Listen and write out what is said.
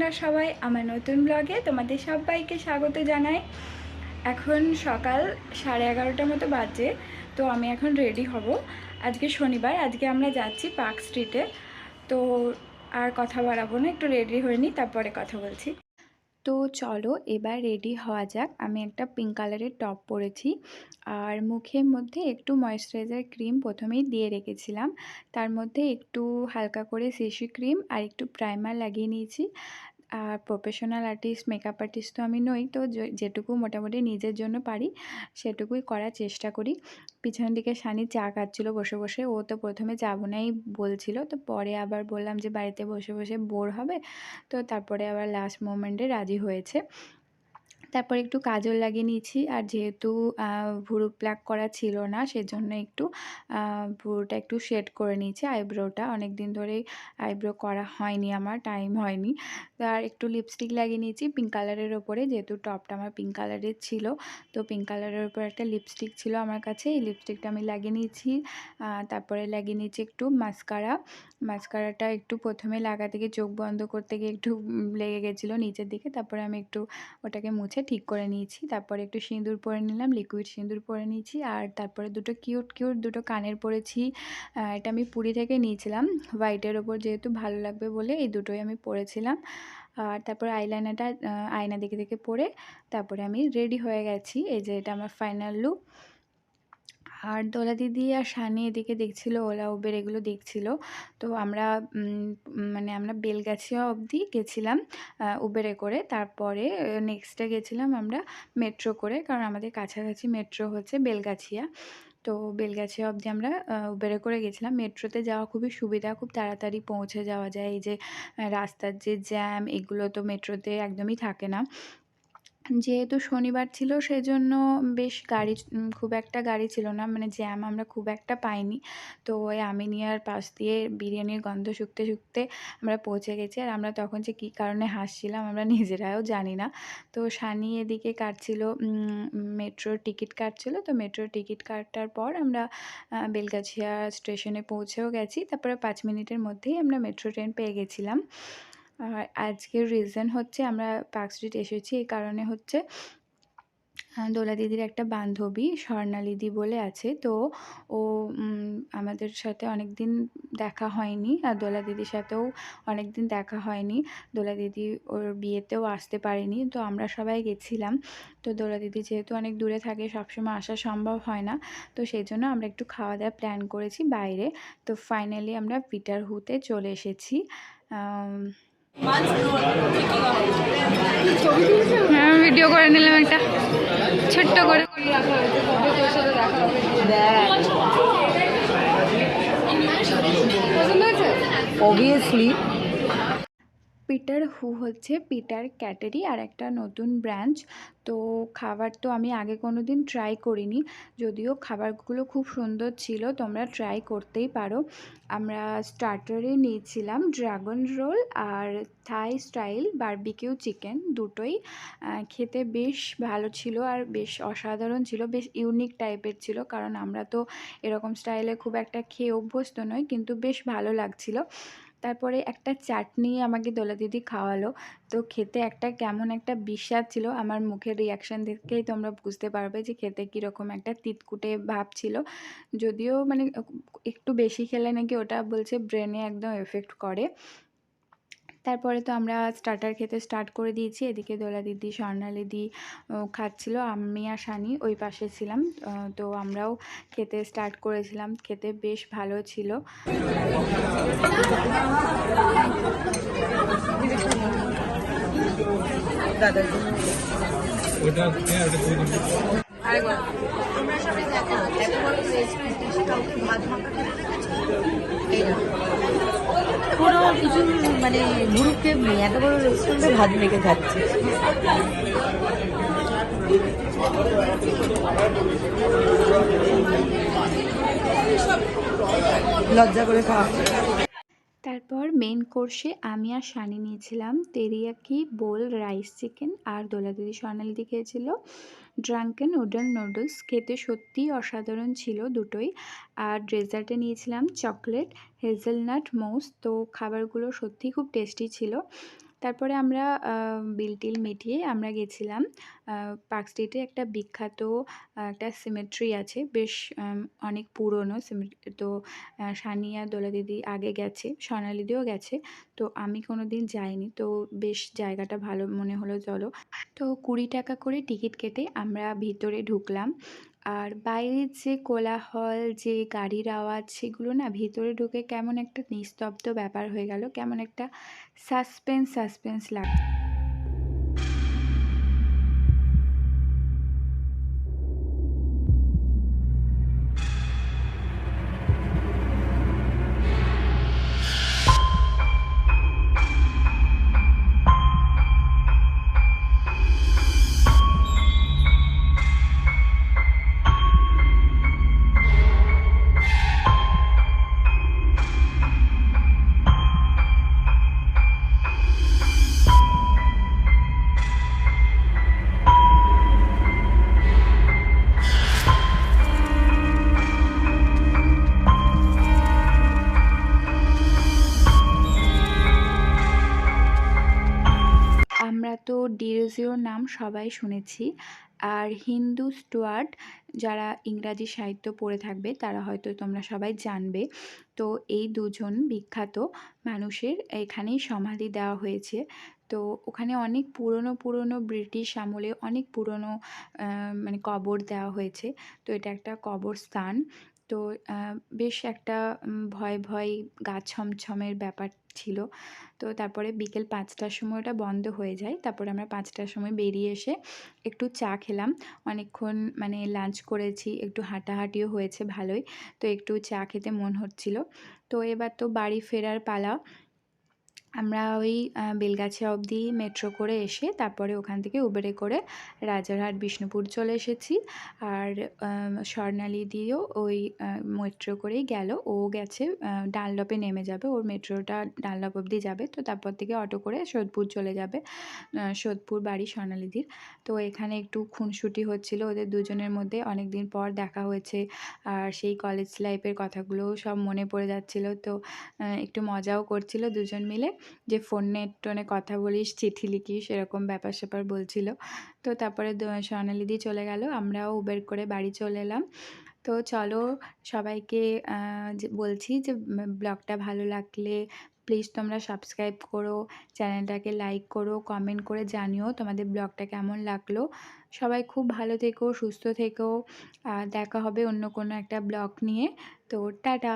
তোমরা সবাই আমার নতুন ব্লগে তোমাদের সবাইকে স্বাগত জানাই। এখন সকাল 11:30 মতো বাজে। তো আমি এখন রেডি হব। আজকে শনিবার, আজকে আমরা যাচ্ছি পার্ক স্ট্রিটে। তো আর কথা বাড়াবো না, একটু রেডি হয়ে নিই, তারপরে কথা বলছি। তো চলো এবার রেডি হওয়া যাক। আমি একটা পিঙ্ক কালারের টপ পরেছি, আর মুখের মধ্যে একটু ময়েশ্চারাইজার ক্রিম প্রথমেই দিয়ে রেখেছিলাম। তার মধ্যে একটু হালকা করে সিসি ক্রিম আর একটু প্রাইমার লাগিয়ে নিয়েছি। আর প্রফেশনাল আর্টিস্ট, মেকআপ আর্টিস্ট তো আমি নই, তো যেটুকু মোটামুটি নিজের জন্য পারি সেটুকুই করার চেষ্টা করি। পিছনের দিকে সানি চা খাচ্ছিলো বসে বসে। ও তো প্রথমে যাবো নাই বলছিল, তো পরে আবার বললাম যে বাড়িতে বসে বসে বোর হবে, তো তারপরে আবার লাস্ট মোমেন্টে রাজি হয়েছে। তারপর একটু কাজল লাগিয়ে নিয়েছি, আর যেহেতু ভুরু প্লাক করা ছিল না সেজন্য একটু ভুরুটা একটু শেড করে নিয়েছি। আইব্রোটা অনেক দিন ধরেই আইব্রো করা হয়নি, আমার টাইম হয়নি। আর একটু লিপস্টিক লাগিয়ে নিয়েছি পিঙ্ক কালারের ওপরে, যেহেতু টপটা আমার পিঙ্ক কালারের ছিল। তো পিঙ্ক কালারের ওপর একটা লিপস্টিক ছিল আমার কাছে, এই লিপস্টিকটা আমি লাগিয়ে নিয়েছি। তারপরে লাগিয়ে নিয়েছি একটু মাস্কারা। মাস্কারাটা একটু প্রথমে লাগাতে গিয়ে চোখ বন্ধ করতে গিয়ে একটু লেগে গেছিলো নিচের দিকে, তারপরে আমি একটু ওটাকে মুছে ঠিক করে নিয়েছি। তারপরে একটু সিঁদুর পরে নিলাম, লিকুইড সিঁদুর পরে নিয়েছি। আর তারপরে দুটো কিউট কিউট দুটো কানের পরেছি। এটা আমি পুরী থেকে নিয়েছিলাম, হোয়াইটের ওপর যেহেতু ভালো লাগবে বলে এই দুটোই আমি পরেছিলাম। আর তারপরে আইলাইনারটা আয়না দেখে দেখে পরে তারপরে আমি রেডি হয়ে গেছি। এই যে এটা আমার ফাইনাল লুক। আর দোলা দিদি আর সানি এদিকে দেখছিল, ওলা উবের এগুলো দেখছিল। তো আমরা আমরা বেলগাছিয়া অবধি গেছিলাম উবেরে করে। তারপরে নেক্সটে গেছিলাম আমরা মেট্রো করে, কারণ আমাদের কাছাকাছি মেট্রো হচ্ছে বেলগাছিয়া। তো বেলগাছিয়া অবধি আমরা উবেরে করে গেছিলাম। মেট্রোতে যাওয়া খুবই সুবিধা, খুব তাড়াতাড়ি পৌঁছে যাওয়া যায়। এই যে রাস্তার যে জ্যাম, এগুলো তো মেট্রোতে একদমই থাকে না। যেহেতু শনিবার ছিল সেজন্য বেশ গাড়ি খুব একটা গাড়ি ছিল না, মানে জ্যাম আমরা খুব একটা পাইনি। তো ওই আমিনিয়ার পাশ দিয়ে বিরিয়ানির গন্ধ শুঁকতে শুঁকতে আমরা পৌঁছে গেছি। আর আমরা তখন যে কী কারণে হাসছিলাম আমরা নিজেরাও জানি না। তো সানি এদিকে কাটছিল, মেট্রোর টিকিট কাটছিল। তো মেট্রোর টিকিট কাটার পর আমরা বেলগাছিয়া স্টেশনে পৌঁছেও গেছি। তারপরে 5 মিনিটের মধ্যেই আমরা মেট্রো ট্রেন পেয়ে গেছিলাম। আর আজকের রিজন হচ্ছে আমরা পার্ক স্ট্রিট এসেছি এই কারণে হচ্ছে দোলা দিদির একটা বান্ধবী স্বর্ণালিদি বলে আছে। তো ও আমাদের সাথে অনেক দিন দেখা হয়নি, আর দোলা দিদির সাথেও অনেক দিন দেখা হয়নি। দোলা দিদি ওর বিয়েতেও আসতে পারেনি, তো আমরা সবাই গেছিলাম। তো দোলা দিদি যেহেতু অনেক দূরে থাকে, সবসময় আসা সম্ভব হয় না, তো সেই জন্য আমরা একটু খাওয়া দাওয়া প্ল্যান করেছি বাইরে। তো ফাইনালি আমরা পিটারহুতে চলে এসেছি। হ্যাঁ, ভিডিও করে নিলাম একটা ছোট্ট করে। অবভিয়াসলি পিটার হু হচ্ছে পিটার ক্যাটারি আর একটা নতুন ব্রাঞ্চ। তো খাবার তো আমি আগে কোনো দিন ট্রাই করিনি, যদিও খাবারগুলো খুব সুন্দর ছিল, তোমরা ট্রাই করতেই পারো। আমরা স্টার্টারে নিয়েছিলাম ড্রাগন রোল আর থাই স্টাইল বারবিকিউ চিকেন, দুটোই খেতে বেশ ভালো ছিল আর বেশ অসাধারণ ছিল, বেশ ইউনিক টাইপের ছিল, কারণ আমরা তো এরকম স্টাইলে খুব একটা খেয়ে অভ্যস্ত নই, কিন্তু বেশ ভালো লাগছিল। তারপরে একটা চাটনি আমাকে দোলা দিদি খাওয়ালো, তো খেতে একটা কেমন একটা বিস্বাদ ছিল। আমার মুখের রিয়াকশান দেখেই তোমরা বুঝতে পারবে যে খেতে কীরকম একটা তিতকুটে ভাব ছিল। যদিও মানে একটু বেশি খেলে নাকি ওটা বলছে ব্রেনে একদম এফেক্ট করে। তারপরে তো আমরা স্টার্টার খেতে স্টার্ট করে দিয়েছি। এদিকে দোলা দিদি স্বর্ণালিদি খাচ্ছিল, আমি আর সানি ওই পাশে ছিলাম। তো আমরাও খেতে স্টার্ট করেছিলাম, খেতে বেশ ভালো ছিল। পুরো কিছু মানে গ্রুপ কেপ নেই, এত বড় রেস্টুরেন্টে ভাত মেখে খাচ্ছে। লজ্জা করে খাওয়া। তারপর মেন কোর্সে আমি আর সানি নিয়েছিলাম তেরিয়াকি বোল রাইস চিকেন, আর দোলা দিদি স্বর্ণালিদি খেয়েছিল ড্রাঙ্কেন উডেন নুডলস। খেতে সত্যিই অসাধারণ ছিল দুটোই। আর ডেজার্টে নিয়েছিলাম চকলেট হেজেলনাট মৌস। তো খাবারগুলো সত্যিই খুব টেস্টি ছিল। তারপরে আমরা বিল টিল মিটিয়ে আমরা গেছিলাম পার্ক স্ট্রিটে একটা বিখ্যাত একটা সিমেট্রি আছে, বেশ অনেক পুরনো তো সানিয়া দোলা দিদি আগে গেছে, স্বর্ণালিদিও গেছে, তো আমি কোনো দিন যাইনি, তো বেশ জায়গাটা ভালো মনে হলো চলো। তো 20 টাকা করে টিকিট কেটে আমরা ভিতরে ঢুকলাম। আর বাইরের যে কোলাহল, যে গাড়ির আওয়াজ, সেগুলো না ভিতরে ঢুকে কেমন একটা নিস্তব্ধ ব্যাপার হয়ে গেল, কেমন একটা সাসপেন্স সাসপেন্স লাগলো। আমরা তো ডিরোজিওর নাম সবাই শুনেছি, আর হিন্দু স্টুয়ার্ট যারা ইংরাজি সাহিত্য পড়ে থাকবে তারা হয়তো তোমরা সবাই জানবে। তো এই দুজন বিখ্যাত মানুষের এখানেই সমাধি দেওয়া হয়েছে। তো ওখানে অনেক পুরনো পুরনো ব্রিটিশ আমলে অনেক পুরনো মানে কবর দেওয়া হয়েছে। তো এটা একটা কবরস্থান। তো বেশ একটা ভয় ভয় গা ছমছমের ব্যাপার ছিল। তো তারপরে বিকেল 5টার সময় ওটা বন্ধ হয়ে যায়। তারপরে আমরা 5টার সময় বেরিয়ে এসে একটু চা খেলাম। অনেকক্ষণ মানে লাঞ্চ করেছি, একটু হাঁটাহাঁটিও হয়েছে ভালোই। তো একটু চা খেতে মন হচ্ছিল। তো এবার তো বাড়ি ফেরার পালা। আমরা ওই বেলগাছিয়া অবধি মেট্রো করে এসে তারপরে ওখান থেকে উবেরে করে রাজারহাট বিষ্ণুপুর চলে এসেছি। আর স্বর্ণালিদিও ওই মেট্রো করেই গেল। ও গেছে ডানলপে নেমে যাবে, ওর মেট্রোটা ডানলপ অবধি যাবে, তো তারপর থেকে অটো করে সোদপুর চলে যাবে। সোদপুর বাড়ি স্বর্ণালিদির। তো এখানে একটু খুনসুটি হচ্ছিল ওদের দুজনের মধ্যে, অনেক দিন পর দেখা হয়েছে। আর সেই কলেজ লাইফের কথাগুলোও সব মনে পড়ে যাচ্ছিল। তো একটু মজাও করছিল দুজন মিলে, যে ফোনে টোনে কথা বলিস, চিঠি লিখিস, এরকম ব্যাপার-স্যাপার বলছিল। তো তারপরে স্বর্ণালিদি চলে গেল, আমরাও উবের করে বাড়ি চলে এলাম। তো চলো সবাইকে যে বলছি যে ব্লগটা ভালো লাগলে প্লিজ তোমরা সাবস্ক্রাইব করো, চ্যানেলটাকে লাইক করো, কমেন্ট করে জানিও তোমাদের ব্লগটা কেমন লাগলো। সবাই খুব ভালো থেকো, সুস্থ থেকো। দেখা হবে অন্য কোনো একটা ব্লগ নিয়ে। তো টাটা।